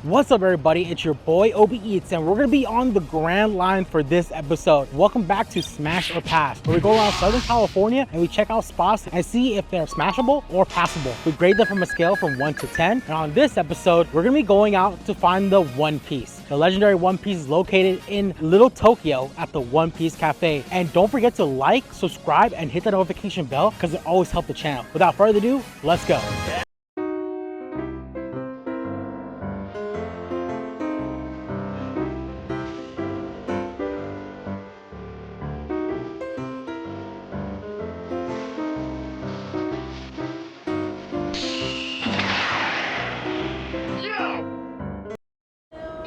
What's up, everybody? It's your boy Obieats, and we're gonna be on the grand line for this episode. Welcome back to Smash or Pass, where we go around Southern California and we check out spots and see if they're smashable or passable. We grade them from a scale from 1 to 10. And on this episode, we're gonna be going out to find the One Piece. The legendary One Piece is located in Little Tokyo at the One Piece Cafe. And don't forget to like, subscribe, and hit the notification bell because it always helps the channel. Without further ado, let's go.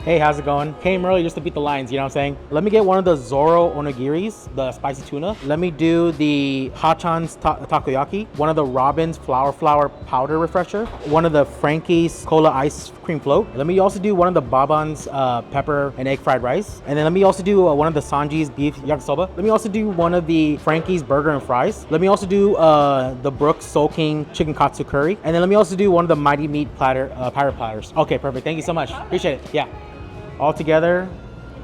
Hey, how's it going? Came early just to beat the lines, you know what I'm saying? Let me get one of the Zoro onigiris, the spicy tuna. Let me do the Hachan's takoyaki, one of the Robin's flour powder refresher, one of the Franky's cola ice cream float. Let me also do one of the Baban's pepper and egg fried rice. And then let me also do one of the Sanji's beef yakisoba. Let me also do one of the Franky's burger and fries. Let me also do the Brook soaking chicken katsu curry. And then let me also do one of the mighty meat pirate platters. Okay, perfect. Thank you so much. Appreciate it. Yeah. All together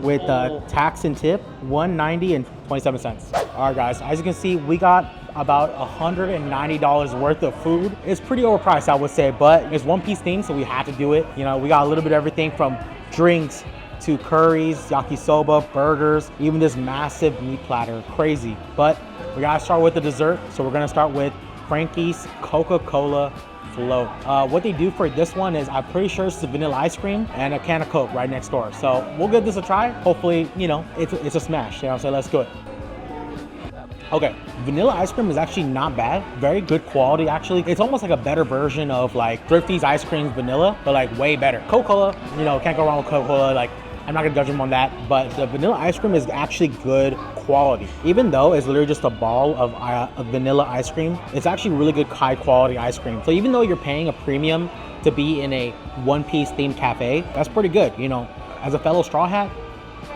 with tax and tip, $190 and 27 cents. All right, guys, as you can see, we got about $190 worth of food. It's pretty overpriced, I would say, but it's One Piece themed, so we had to do it. You know, we got a little bit of everything from drinks to curries, yakisoba, burgers, even this massive meat platter. Crazy. But we gotta start with the dessert, so we're gonna start with Franky's Coca-Cola float. What they do for this one is, I'm pretty sure it's the vanilla ice cream and a can of Coke right next door. So we'll give this a try. Hopefully, you know, it's a smash. You know, so let's do it. Okay, vanilla ice cream is actually not bad. Very good quality, actually. It's almost like a better version of like Thrifty's ice cream vanilla, but like way better. Coca-Cola, you know, can't go wrong with Coca-Cola. Like, I'm not gonna judge them on that, but the vanilla ice cream is actually good quality. Even though it's literally just a ball of vanilla ice cream, it's actually really good high quality ice cream. So even though you're paying a premium to be in a One Piece themed cafe, that's pretty good. You know, as a fellow Straw Hat,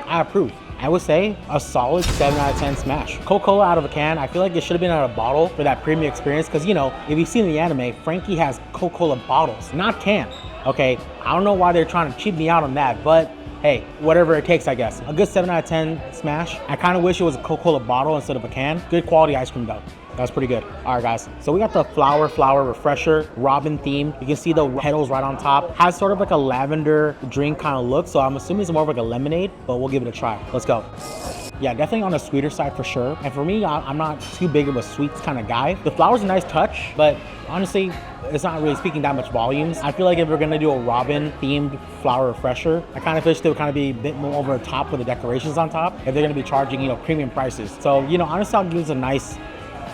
I approve. I would say a solid 7 out of 10 smash. Coca-Cola out of a can, I feel like it should have been out of a bottle for that premium experience, because, you know, if you've seen the anime, Franky has Coca-Cola bottles, not can. Okay, I don't know why they're trying to cheat me out on that, but hey, whatever it takes, I guess. A good 7 out of 10 smash. I kind of wish it was a Coca-Cola bottle instead of a can. Good quality ice cream though. That's pretty good. All right, guys. So we got the flower refresher, Robin theme. You can see the petals right on top. Has sort of like a lavender drink kind of look. So I'm assuming it's more of like a lemonade, but we'll give it a try. Let's go. Yeah, definitely on the sweeter side for sure. And for me, I'm not too big of a sweets kind of guy. The flower's a nice touch, but honestly, it's not really speaking that much volumes. I feel like if we're gonna do a Robin themed flower refresher, I kind of wish they would kind of be a bit more over the top with the decorations on top if they're gonna be charging, you know, premium prices. So, you know, honestly, I'll give this a nice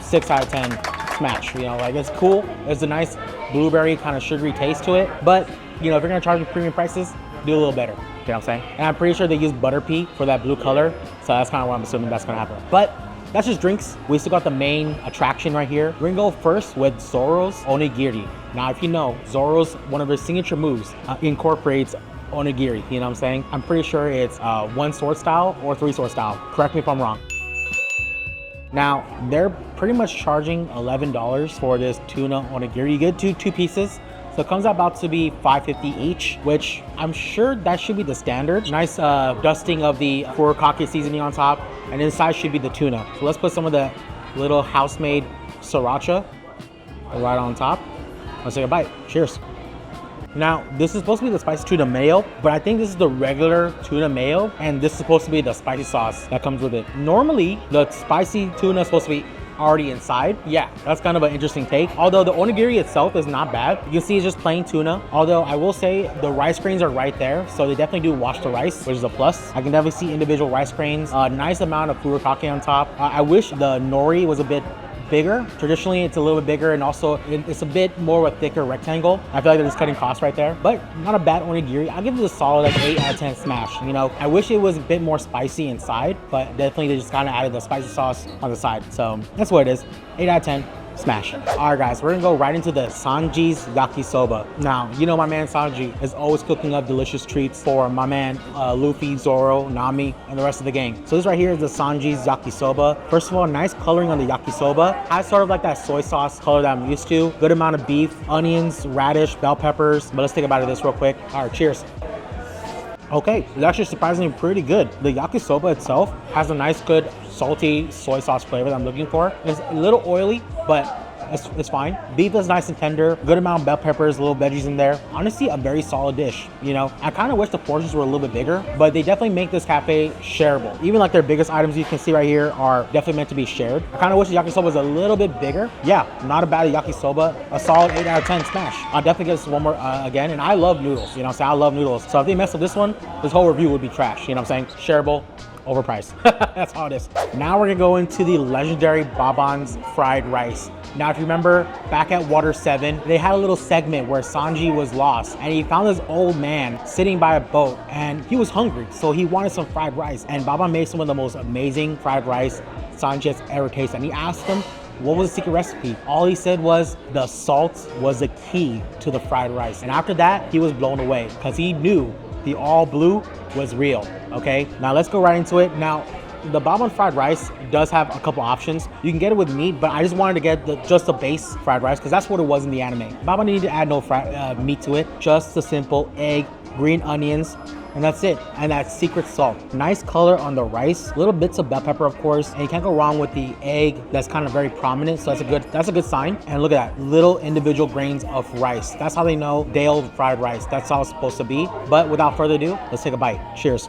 6 out of 10 smash. You know, like, it's cool. There's a nice blueberry kind of sugary taste to it. But, you know, if you're gonna charge me premium prices, do a little better. You know what I'm saying? And I'm pretty sure they use butter pea for that blue color. So that's kind of what I'm assuming that's gonna happen. But that's just drinks. We still got the main attraction right here. We're gonna go first with Zoro's onigiri. Now, if you know, Zoro's, one of his signature moves incorporates onigiri. You know what I'm saying? I'm pretty sure it's 1 sword style or 3 sword style. Correct me if I'm wrong. Now, they're pretty much charging $11 for this tuna onigiri. You get two pieces. So it comes out about to be $5.50 each, which I'm sure that should be the standard. Nice dusting of the furikake seasoning on top, and inside should be the tuna. So let's put some of the little house-made sriracha right on top. Let's take a bite. Cheers. Now, this is supposed to be the spicy tuna mayo, but I think this is the regular tuna mayo, and this is supposed to be the spicy sauce that comes with it. Normally, the spicy tuna is supposed to be already inside. Yeah, that's kind of an interesting take. Although the onigiri itself is not bad. You can see it's just plain tuna. Although I will say the rice grains are right there, so they definitely do wash the rice, which is a plus. I can definitely see individual rice grains. A nice amount of furikake on top. I wish the nori was a bit bigger. Traditionally, it's a little bit bigger, and also it's a bit more of a thicker rectangle. I feel like they're just cutting costs right there, but not a bad onigiri. I'll give it a solid like 8 out of 10 smash. You know, I wish it was a bit more spicy inside, but definitely they just kind of added the spicy sauce on the side. So that's what it is. 8 out of 10. Smash. All right, guys, we're gonna go right into the Sanji's yakisoba. Now, you know my man Sanji is always cooking up delicious treats for my man Luffy, Zoro, Nami, and the rest of the gang. So this right here is the Sanji's yakisoba. First of all, nice coloring on the yakisoba. Has sort of like that soy sauce color that I'm used to. Good amount of beef, onions, radish, bell peppers. But let's take a bite of this real quick. All right, cheers. Okay, it's actually surprisingly pretty good. The yakisoba itself has a nice, good, salty soy sauce flavor that I'm looking for. It's a little oily, but it's fine. Beef is nice and tender. Good amount of bell peppers, little veggies in there. Honestly, a very solid dish. You know, I kind of wish the portions were a little bit bigger, but they definitely make this cafe shareable. Even like their biggest items you can see right here are definitely meant to be shared. I kind of wish the yakisoba was a little bit bigger. Yeah, not a bad yakisoba. A solid 8 out of 10 smash. I'll definitely give this one more again. And I love noodles. You know what I'm saying? I love noodles. So if they mess with this one, this whole review would be trash. You know what I'm saying? Shareable. Overpriced. That's how it is. Now we're gonna go into the legendary Baban's fried rice. Now, if you remember back at Water 7, they had a little segment where Sanji was lost and he found this old man sitting by a boat and he was hungry. So he wanted some fried rice, and Baban made some of the most amazing fried rice Sanji has ever tasted. And he asked him, what was the secret recipe? All he said was the salt was the key to the fried rice. And after that, he was blown away because he knew the all blue was real. Okay, now let's go right into it. Now, the Baban fried rice does have a couple options. You can get it with meat, but I just wanted to get just the base fried rice because that's what it was in the anime. Baban didn't need to add no meat to it, just the simple egg, green onions, and that's it. And that secret salt. Nice color on the rice, little bits of bell pepper, of course, and you can't go wrong with the egg that's kind of very prominent. So that's a good sign. And look at that, little individual grains of rice. That's how they know day-old fried rice. That's how it's supposed to be. But without further ado, let's take a bite. Cheers.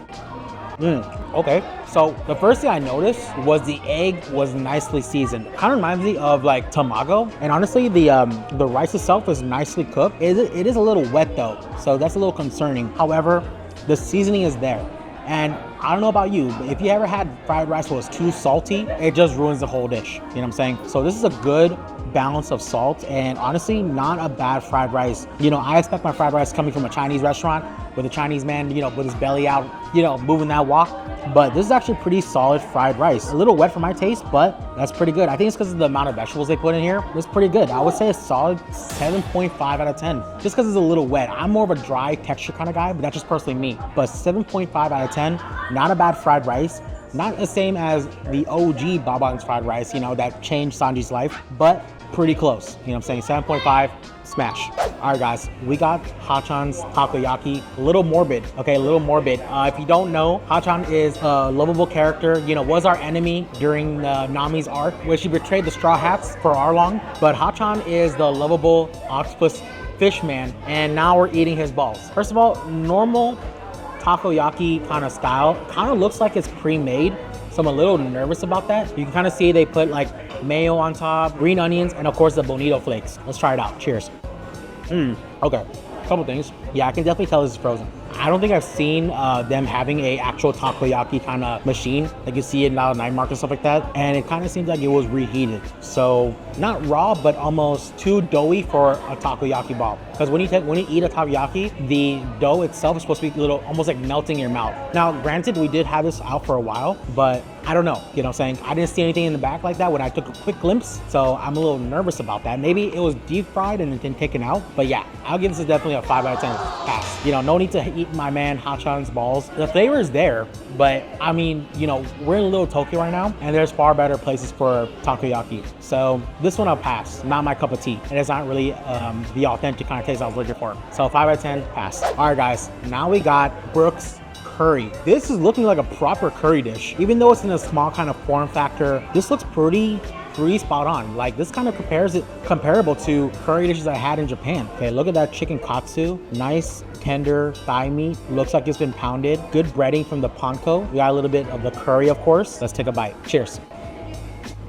Okay, so the first thing I noticed was the egg was nicely seasoned. Kind of reminds me of like tamago. And honestly, the rice itself is nicely cooked. It is a little wet though, so that's a little concerning. However, the seasoning is there. And I don't know about you, but if you ever had fried rice that was too salty, it just ruins the whole dish. You know what I'm saying? So this is a good balance of salt, and honestly, not a bad fried rice. You know, I expect my fried rice coming from a Chinese restaurant with a Chinese man, you know, with his belly out, you know, moving that wok. But this is actually pretty solid fried rice. A little wet for my taste, but that's pretty good. I think it's because of the amount of vegetables they put in here. It's pretty good. I would say a solid 7.5 out of 10, just because it's a little wet. I'm more of a dry texture kind of guy, but that's just personally me. But 7.5 out of 10, not a bad fried rice. Not the same as the OG Baban's fried rice, you know, that changed Sanji's life, but pretty close. You know what I'm saying? 7.5, smash. All right, guys, we got Hachan's takoyaki. A little morbid, okay, a little morbid. If you don't know, Hachan is a lovable character, you know, was our enemy during Nami's arc, where she betrayed the Straw Hats for Arlong. But Hachan is the lovable octopus fish man, and now we're eating his balls. First of all, normal takoyaki kind of style kind of looks like it's pre-made, so I'm a little nervous about that. You can kind of see they put like mayo on top, green onions, and of course the bonito flakes. Let's try it out. Cheers. Okay, couple things. Yeah, I can definitely tell this is frozen. I don't think I've seen them having a actual takoyaki kind of machine like you see in night market and stuff like that, and it kind of seems like it was reheated, so not raw but almost too doughy for a takoyaki ball. Because when you eat a takoyaki, the dough itself is supposed to be a little almost like melting in your mouth. Now granted, we did have this out for a while, but I don't know, you know what I'm saying? I didn't see anything in the back like that when I took a quick glimpse, so I'm a little nervous about that. Maybe it was deep fried and then taken out, but yeah, I'll give this definitely a 5 out of 10 pass. You know, no need to eat my man Hachan's balls. The flavor is there, but I mean, you know, we're in Little Tokyo right now, and there's far better places for takoyaki. So this one I'll pass, not my cup of tea. And it's not really the authentic kind of taste I was looking for. So 5 out of 10, pass. All right, guys, now we got Brook's curry. This is looking like a proper curry dish. Even though it's in a small kind of form factor, this looks pretty spot on. Like, this kind of comparable to curry dishes I had in Japan. Okay, look at that chicken katsu. Nice tender thigh meat. Looks like it's been pounded. Good breading from the panko. We got a little bit of the curry, of course. Let's take a bite. Cheers.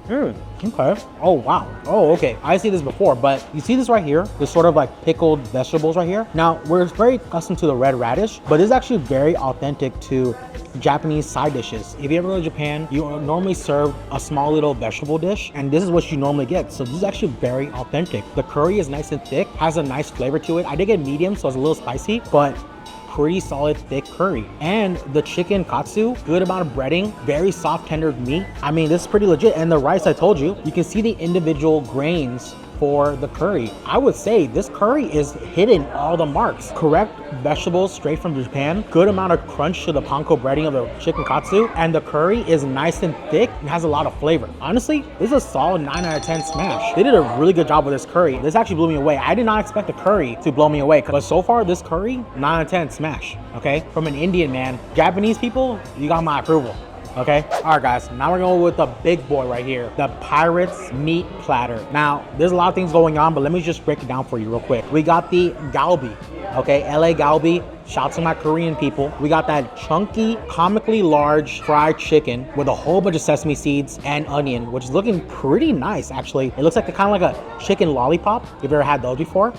Okay. Oh, wow. Oh, okay. I see this before, but you see this right here? This sort of like pickled vegetables right here. Now, we're very accustomed to the red radish, but this is actually very authentic to Japanese side dishes. If you ever go to Japan, you are normally served a small little vegetable dish, and this is what you normally get. So this is actually very authentic. The curry is nice and thick, has a nice flavor to it. I did get medium, so it's a little spicy, but pretty solid thick curry. And the chicken katsu, good amount of breading, very soft tender meat. I mean, this is pretty legit. And the rice, I told you, you can see the individual grains for the curry. I would say this curry is hitting all the marks. Correct vegetables straight from Japan, good amount of crunch to the panko breading of the chicken katsu, and the curry is nice and thick and has a lot of flavor. Honestly, this is a solid 9 out of 10 smash. They did a really good job with this curry. This actually blew me away. I did not expect the curry to blow me away, but so far this curry, 9 out of 10 smash, okay? From an Indian man. Japanese people, you got my approval. Okay, all right guys, now we're going with the big boy right here, the Pirates Meat Platter. Now, there's a lot of things going on, but let me just break it down for you real quick. We got the galbi, okay, LA galbi. Shout out to my Korean people. We got that chunky, comically large fried chicken with a whole bunch of sesame seeds and onion, which is looking pretty nice actually. It looks like kind of like a chicken lollipop, if you've ever had those before.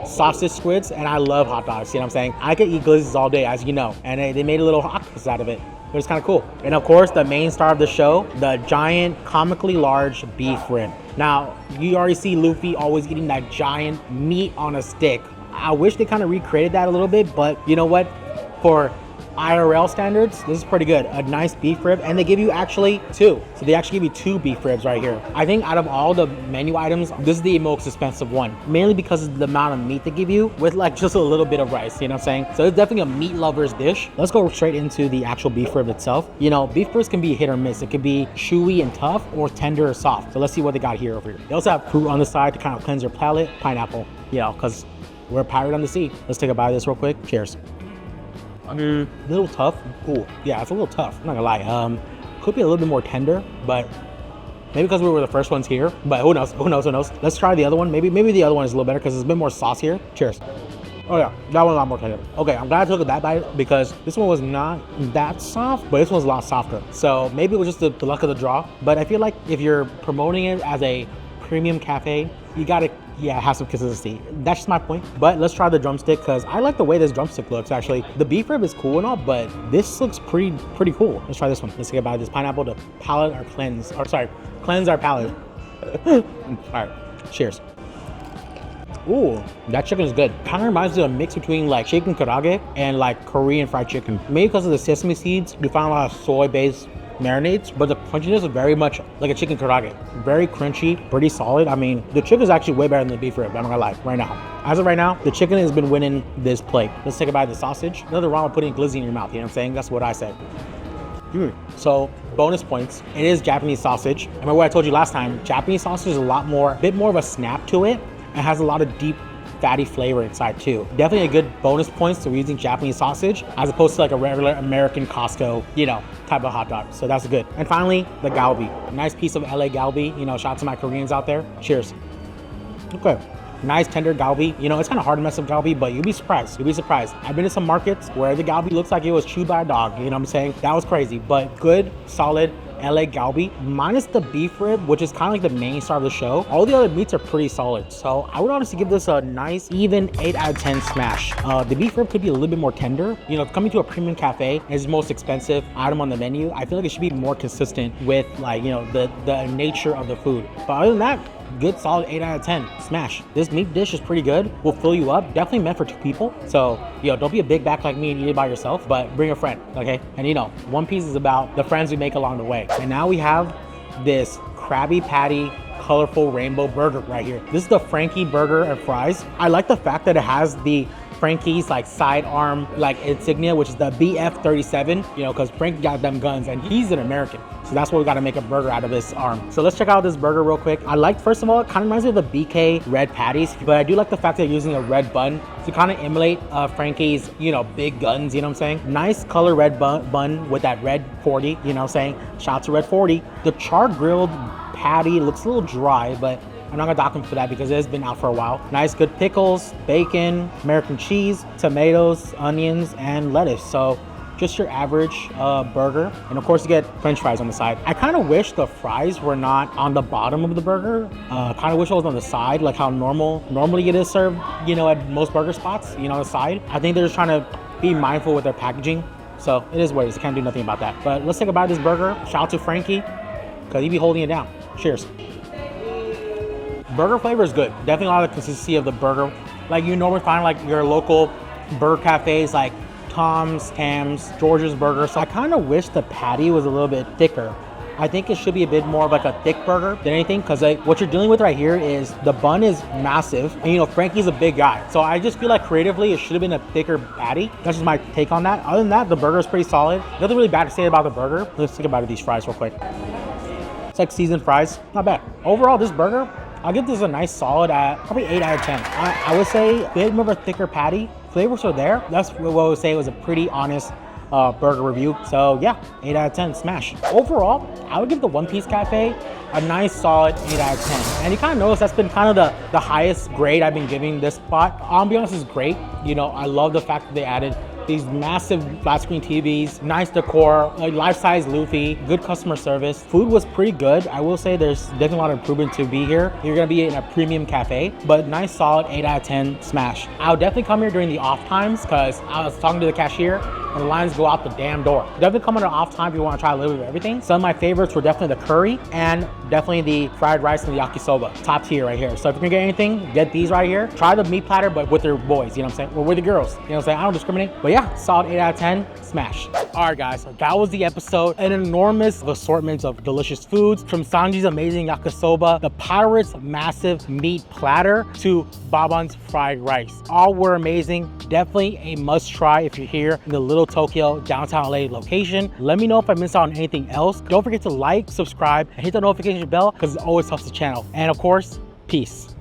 Sausage squids, and I love hot dogs, you know what I'm saying? I could eat glizzies all day, as you know, and they made a little octopus out of it. It was kind of cool. And of course, the main star of the show, the giant, comically large beef rib. Now, you already see Luffy always eating that giant meat on a stick. I wish they kind of recreated that a little bit, but you know what? For IRL standards, this is pretty good. A nice beef rib, and they give you actually two. So they actually give you 2 beef ribs right here. I think out of all the menu items, this is the most expensive one, mainly because of the amount of meat they give you with like just a little bit of rice, you know what I'm saying? So it's definitely a meat lover's dish. Let's go straight into the actual beef rib itself. You know, beef ribs can be hit or miss. It could be chewy and tough or tender or soft. So let's see what they got here over here. They also have fruit on the side to kind of cleanse your palate. Pineapple, you know, because we're a pirate on the sea. Let's take a bite of this real quick. Cheers. A little tough. Cool. Yeah, it's a little tough. I'm not gonna lie. Could be a little bit more tender, but maybe because we were the first ones here. But who knows? Who knows? Who knows? Let's try the other one. Maybe the other one is a little better because it's a bit more saucier. Cheers. Oh yeah, that one's a lot more tender. Okay, I'm glad I took that bite because this one was not that soft, but this one's a lot softer. So maybe it was just the luck of the draw. But I feel like if you're promoting it as a premium cafe, you gotta have some consistency. That's just my point. But let's try the drumstick because I like the way this drumstick looks actually. The beef rib is cool and all, but this looks pretty cool. Let's try this one. Let's get by this pineapple to cleanse our palate. All right, cheers. Ooh, that chicken is good. Kind of reminds me of a mix between like chicken karaage and like Korean fried chicken. Maybe because of the sesame seeds, you find a lot of soy-based marinades, but the crunchiness is very much like a chicken karaage. Very crunchy, pretty solid. I mean, the chicken is actually way better than the beef rib, I'm not gonna lie, right now. As of right now, the chicken has been winning this plate. Let's take a bite of the sausage. Nothing wrong with putting glizzy in your mouth, you know what I'm saying? That's what I said. So, bonus points. It is Japanese sausage. Remember what I told you last time? Japanese sausage is a bit more of a snap to it, and has a lot of deep fatty flavor inside too. Definitely a good bonus points to using Japanese sausage as opposed to like a regular American Costco, you know, type of hot dog. So that's good. And finally, the galbi. A nice piece of LA galbi. You know, shout out to my Koreans out there. Cheers. Okay. Nice tender galbi. You know, it's kind of hard to mess up galbi, but you'll be surprised. You'll be surprised. I've been to some markets where the galbi looks like it was chewed by a dog. You know what I'm saying? That was crazy, but good, solid LA galbi, minus the beef rib, which is kind of like the main star of the show. All the other meats are pretty solid. So I would honestly give this a nice, even 8 out of 10 smash. The beef rib could be a little bit more tender. You know, coming to a premium cafe is the most expensive item on the menu. I feel like it should be more consistent with like, you know, the nature of the food. But other than that, good solid 8 out of 10 smash. This meat dish is pretty good, will fill you up, definitely meant for 2 people. So, you know, don't be a big back like me and eat it by yourself, but bring a friend, okay? And you know, One Piece is about the friends we make along the way. And now we have this Krabby Patty colorful rainbow burger right here. This is the Franky burger and fries. I like the fact that it has the Franky's like sidearm like insignia, which is the BF-37, you know, because Franky got them guns and he's an American. So that's why we got to make a burger out of this arm. So let's check out this burger real quick. I like, first of all, it kind of reminds me of the BK red patties, but I do like the fact that they're using a red bun to kind of emulate Franky's, you know, big guns, you know what I'm saying? Nice color red bun with that red 40, you know what I'm saying? Shout out to red 40. The char grilled patty looks a little dry, but I'm not gonna dock them for that because it has been out for a while. Nice, good pickles, bacon, American cheese, tomatoes, onions, and lettuce. So just your average burger. And of course you get French fries on the side. I kind of wish the fries were not on the bottom of the burger. Kind of wish it was on the side, like how normally it is served, you know, at most burger spots, you know, on the side. I think they're just trying to be mindful with their packaging. So it is what it is. Can't do nothing about that. But let's take a bite of this burger. Shout out to Franky, because he be holding it down. Cheers. Burger flavor is good. Definitely a lot of consistency of the burger. Like you normally find like your local burger cafes, like Tom's, Ham's, George's Burger. So I kind of wish the patty was a little bit thicker. I think it should be a bit more of like a thick burger than anything, because like what you're dealing with right here is the bun is massive, and you know Franky's a big guy, so I just feel like creatively it should have been a thicker patty. That's just my take on that. Other than that, the burger is pretty solid. Nothing really bad to say about the burger. Let's think about these fries real quick. It's like seasoned fries, not bad. Overall, this burger, I'll give this a nice solid at probably 8 out of 10. I would say a bit more of a thicker patty. Flavors are there. That's what I would say was a pretty honest burger review. So yeah, 8 out of 10, smash. Overall, I would give the One Piece Cafe a nice solid 8 out of 10. And you kind of notice that's been kind of the highest grade I've been giving this spot. Ambiance is great. You know, I love the fact that they added these massive flat screen TVs, nice decor, like life-size Luffy, good customer service. Food was pretty good. I will say there's definitely a lot of improvement to be here. You're gonna be in a premium cafe, but nice solid 8 out of 10 smash. I'll definitely come here during the off times because I was talking to the cashier and the lines go out the damn door. Definitely come on an off time if you want to try a little bit of everything. Some of my favorites were definitely the curry and definitely the fried rice and the yakisoba. Top tier right here. So if you're gonna get anything, get these right here. Try the meat platter, but with their boys, you know what I'm saying? Or with the girls, you know what I'm saying? I don't discriminate. But yeah, solid 8 out of 10, smash. All right, guys, so that was the episode. An enormous assortment of delicious foods, from Sanji's amazing yakisoba, the Pirate's massive meat platter, to Baban's fried rice. All were amazing. Definitely a must try if you're here in the Little Tokyo, downtown LA location. Let me know if I missed out on anything else. Don't forget to like, subscribe, and hit the notification bell because it always helps the channel. And of course, peace.